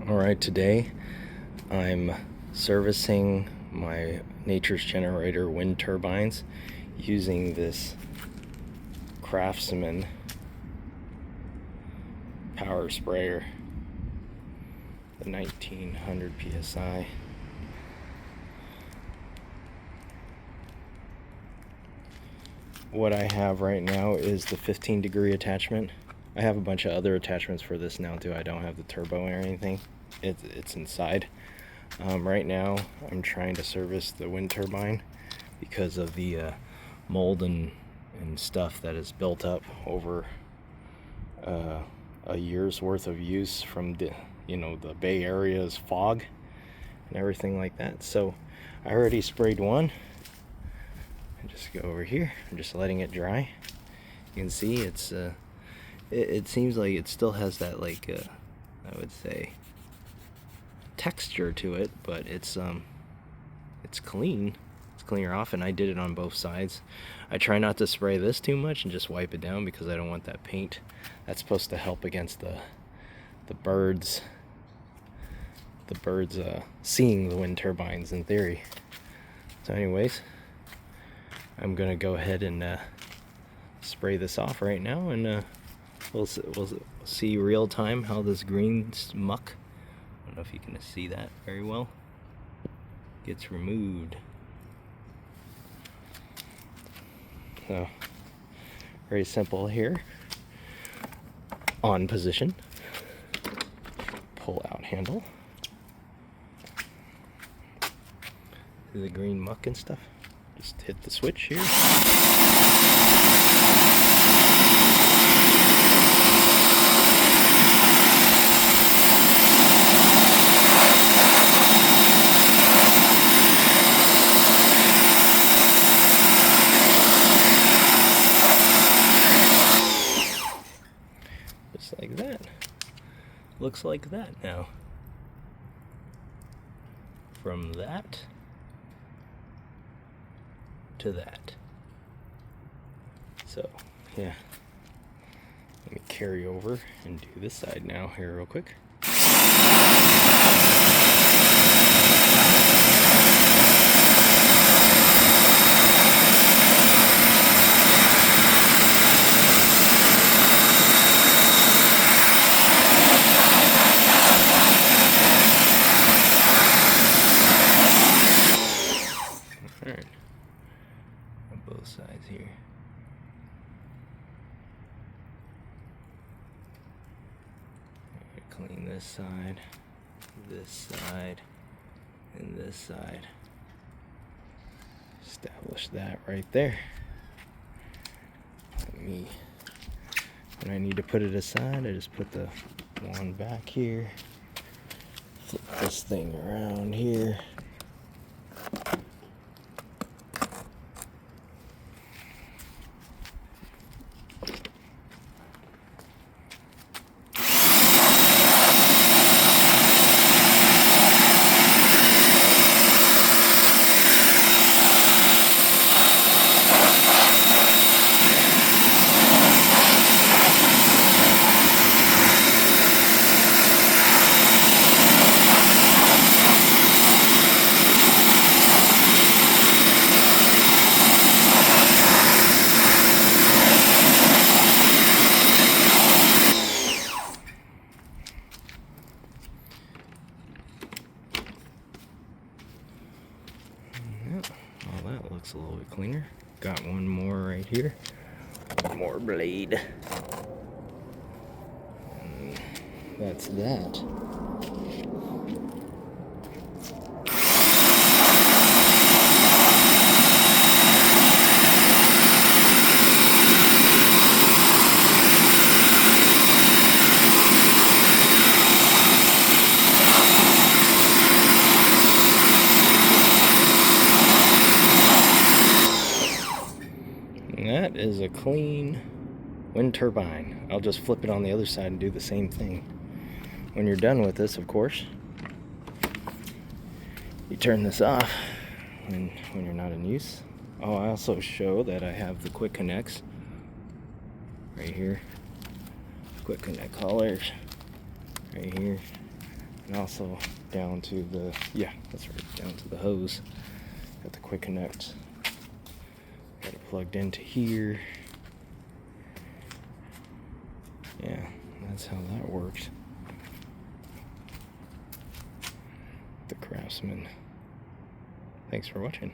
Alright, today I'm servicing my Nature's Generator wind turbines using this Craftsman power sprayer, the 1900 psi. What I have right now is the 15-degree attachment. I have a bunch of other attachments for this now too. I don't have the turbo or anything. It's inside. Right now I'm trying to service the wind turbine because of the mold and stuff that is built up over a year's worth of use from the Bay Area's fog and everything like that. So I already sprayed one. I just go over here. I'm just letting it dry. You can see it's it seems like it still has that I would say texture to it, but it's clean. It's cleaner off, and I did it on both sides. I try not to spray this too much and just wipe it down because I don't want that paint. That's supposed to help against the birds seeing the wind turbines in theory. So anyways, I'm gonna go ahead and spray this off right now, and we'll see real time how this green muck, I don't know if you can see that very well, gets removed. So very simple here. On position, pull out handle, the green muck and stuff. Just hit the switch here. Just like that. Looks like that now. From that to that. So yeah, let me carry over and do this side now here real quick. Alright, on both sides here. Clean this side, and this side. Establish that right there. When I need to put it aside, I just put the one back here. Flip this thing around here. Well, that looks a little bit cleaner. Got one more right here. One more blade. And that's that. That is a clean wind turbine. I'll just flip it on the other side and do the same thing. When you're done with this, of course, you turn this off when you're not in use. Oh, I also show that I have the quick connects right here. Quick connect collars right here. And also down to the, yeah, that's right, down to the hose. Got the quick connect. Got it plugged into here. Yeah, that's how that works. The Craftsman. Thanks for watching.